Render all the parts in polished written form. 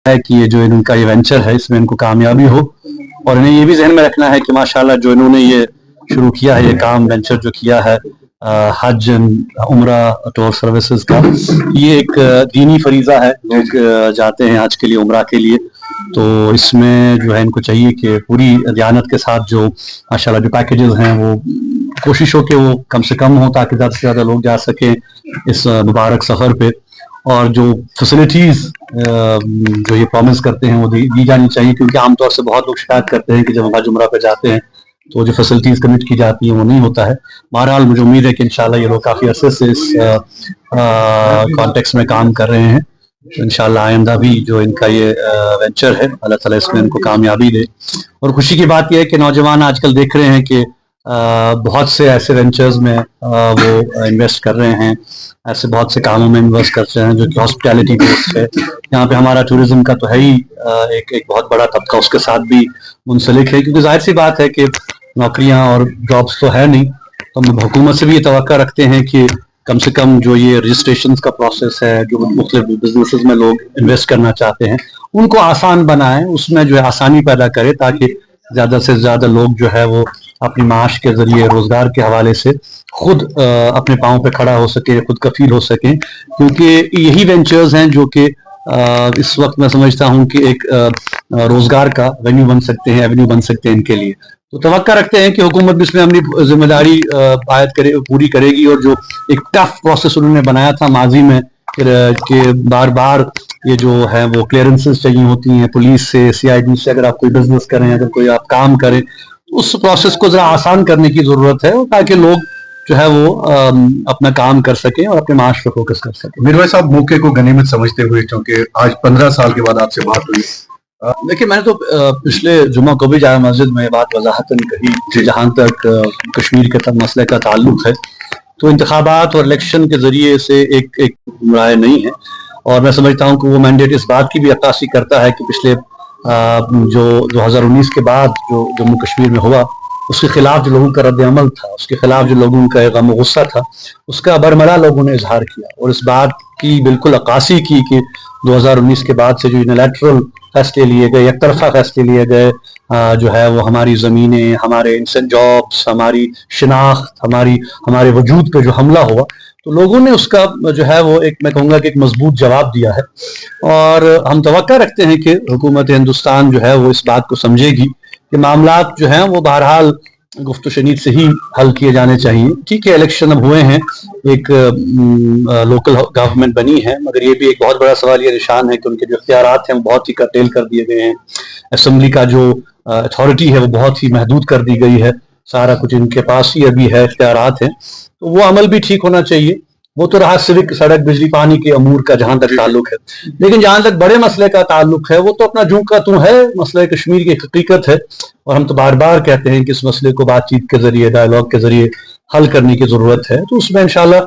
है कि ये जो इनका ये वेंचर है इसमें इनको कामयाबी हो, और इन्हें ये भी जहन में रखना है कि माशाल्लाह जो इन्होंने ये शुरू किया है, ये काम वेंचर जो किया है हज उम्रा टूर सर्विसेज का, ये एक दीनी फरीज़ा है। लोग जाते हैं हज के लिए, उम्रा के लिए, तो इसमें जो है इनको चाहिए कि पूरी दयानत के साथ जो माशाल्लाह जो पैकेजेस हैं वो कोशिश हो कि वो कम से कम हो, ताकि ज़्यादा से ज़्यादा लोग जा सकें इस मुबारक सफ़र पे। और जो फैसिलिटीज़ जो ये प्रॉमिस करते हैं वो दी जानी चाहिए, क्योंकि आमतौर से बहुत लोग शिकायत करते हैं कि जब हम हज उम्रा पे जाते हैं तो जो फैसिलिटीज़ कमिट की जाती हैं वो नहीं होता है। बहरहाल मुझे उम्मीद है कि इंशाल्लाह ये लोग काफ़ी अरसे से इस कॉन्टेक्स्ट में काम कर रहे हैं, तो इंशाल्लाह आइंदा भी जो इनका ये वेंचर है अल्लाह ताला इसमें इनको कामयाबी दे। और खुशी की बात यह है कि नौजवान आजकल देख रहे हैं कि बहुत से ऐसे वेंचर्स में वो इन्वेस्ट कर रहे हैं, ऐसे बहुत से कामों में इन्वेस्ट कर रहे हैं जो कि हॉस्पिटैलिटी बेस्ड है। यहाँ पे हमारा टूरिज्म का तो है ही एक बहुत बड़ा तबका उसके साथ भी मुंसलिक है, क्योंकि जाहिर सी बात है कि नौकरियां और जॉब्स तो है नहीं, तो हम हुकूमत से भी ये तवक्का रखते हैं कि कम से कम जो ये रजिस्ट्रेशन का प्रोसेस है, जो मुख्तलिफ बिजनेसेस में लोग इन्वेस्ट करना चाहते हैं उनको आसान बनाएं, उसमें जो है आसानी पैदा करें, ताकि ज़्यादा से ज़्यादा लोग जो है वो अपनी माश के ज़रिए, रोज़गार के हवाले से खुद अपने पाँव पे खड़ा हो सके, खुद कफील हो सकें, क्योंकि यही वेंचर्स हैं जो कि इस वक्त मैं समझता हूँ कि एक रोज़गार का वेन्यू बन सकते हैं, एवेन्यू बन सकते हैं इनके लिए। तो तवक्का रखते हैं कि हुकूमत भी इसमें अपनी जिम्मेदारी पूरी करेगी, और जो एक टफ प्रोसेस उन्होंने बनाया था माजी में कि बार बार ये जो है वो क्लियरेंसेस चाहिए होती हैं पुलिस से, CID से, अगर आप कोई बिजनेस करें, अगर कोई आप काम करें, उस प्रोसेस को जरा आसान करने की जरूरत है, ताकि लोग जो है वो अपना काम कर सकें और अपने माश पे फोकस कर सकें। मीरवैस साहब, मौके को गनीमत समझते हुए, क्योंकि आज 15 साल के बाद आपसे बात हुई, देखिए मैंने तो पिछले जुमा को भी जामा मस्जिद में बात वजाहतन कही कि जहाँ तक कश्मीर के मसले का ताल्लुक है तो इंतखाबात और इलेक्शन के जरिए से एक राय नहीं है, और मैं समझता हूँ कि वो मैंडेट इस बात की भी अक्कासी करता है कि पिछले जो 2019 के बाद जो जम्मू कश्मीर में हुआ उसके खिलाफ जो लोगों का रद्द अमल था, उसके खिलाफ जो लोगों का गम गुस्सा था, उसका बरमला लोगों ने इजहार किया और इस बात की बिल्कुल अक्कासी की कि 2019 के बाद से जो यूनिलैटरल फैसले लिए गए, एक तरफा फैसले लिए गए, जो है वो हमारी ज़मीनें, हमारे इंसान जॉब्स, हमारी शिनाख्त, हमारे वजूद पे जो हमला हुआ, तो लोगों ने उसका जो है वो एक, मैं कहूँगा कि एक मजबूत जवाब दिया है। और हम तवक्का रखते हैं कि हुकूमत हिंदुस्तान जो है वो इस बात को समझेगी कि मामलात जो हैं वो बहरहाल गुफ्त शनीद से ही हल किए जाने चाहिए। ठीक है, इलेक्शन अब हुए हैं, एक लोकल गवर्नमेंट बनी है, मगर ये भी एक बहुत बड़ा सवाल ये निशान है कि उनके जो इख्तियारात हैं वो बहुत ही कर्टेल कर दिए गए हैं। असम्बली का जो अथॉरिटी है वो बहुत ही महदूद कर दी गई है, सारा कुछ इनके पास ही अभी है, इख्तियारात हैं, तो वो अमल भी ठीक होना चाहिए। वो तो रहा सिविक, सड़क, बिजली, पानी के अमूर का जहां तक ताल्लुक है, लेकिन जहां तक बड़े मसले का ताल्लुक है वो तो अपना जू का तू है, मसला कश्मीर की हकीकत है, और हम तो बार बार कहते हैं कि इस मसले को बातचीत के जरिए, डायलॉग के जरिए हल करने की जरूरत है। तो उसमें इंशाल्लाह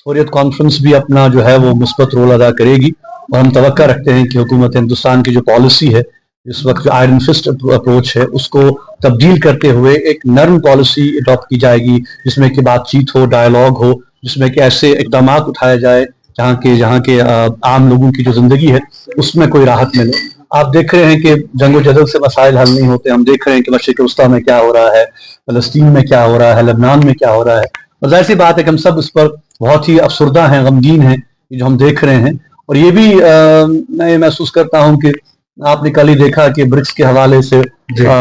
हुर्रियत कॉन्फ्रेंस भी अपना जो है वो मुस्बत रोल अदा करेगी, और हम तवक्का रखते हैं कि हुकूमत हिंदुस्तान की जो पॉलिसी है इस वक्त, जो आयरन फिस्ट अप्रोच है, उसको तब्दील करते हुए एक नर्म पॉलिसी अडॉप्ट की जाएगी, जिसमें कि बातचीत हो, डायलॉग हो, जिसमें कि ऐसे इकदाम उठाए जाए जहाँ के आम लोगों की जो जिंदगी है उसमें कोई राहत मिले। आप देख रहे हैं कि जंगो जदल से मसाइल हल नहीं होते, हम देख रहे हैं कि मशरिक वस्ता में क्या हो रहा है, फलस्तीन में क्या हो रहा है, लबनान में क्या हो रहा है, और जाहिर सी बात है कि हम सब इस पर बहुत ही अफसुर्दा हैं, गमगीन हैं, जो हम देख रहे हैं। और ये भी मैं महसूस करता हूँ कि आपने कल ही देखा कि ब्रिक्स के हवाले से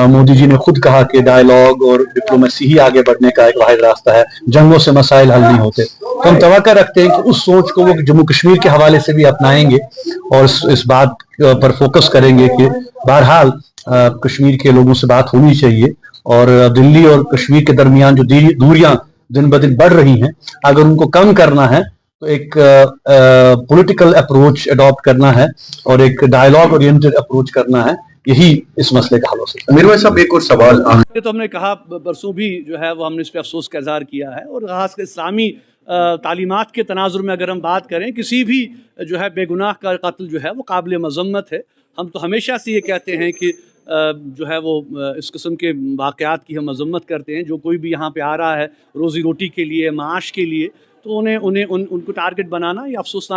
मोदी जी ने खुद कहा कि डायलॉग और डिप्लोमेसी ही आगे बढ़ने का एक वाहिद रास्ता है, जंगों से मसाइल हल नहीं होते। तो हम तवक्का रखते हैं कि उस सोच को वो जम्मू कश्मीर के हवाले से भी अपनाएंगे और इस बात पर फोकस करेंगे कि बहरहाल कश्मीर के लोगों से बात होनी चाहिए, और दिल्ली और कश्मीर के दरमियान जो दूरियां दिन ब दिन बढ़ रही हैं, अगर उनको कम करना है तो एक पॉलिटिकल अप्रोच अडॉप्ट करना है और एक डायलॉग ओरिएंटेड अप्रोच करना है, यही इस मसले का हल हो सकता है। मीरवैस साहब, एक और सवाल। ये तो हमने कहा परसों भी जो है वो हमने इस पर अफसोस का इजहार किया है, और खासकर इस्लामी तालीमात के तनाजुर में अगर हम बात करें, किसी भी जो है बेगुनाह का कत्ल जो है वो काबिल मज़म्मत है। हम तो हमेशा से ये कहते हैं कि जो है वो इस किस्म के वाक़यात की हम मज़म्मत करते हैं। जो कोई भी यहाँ पे आ रहा है रोज़ी रोटी के लिए, माश के लिए, तो उनको टारगेट बनाना ये अफसोसनाक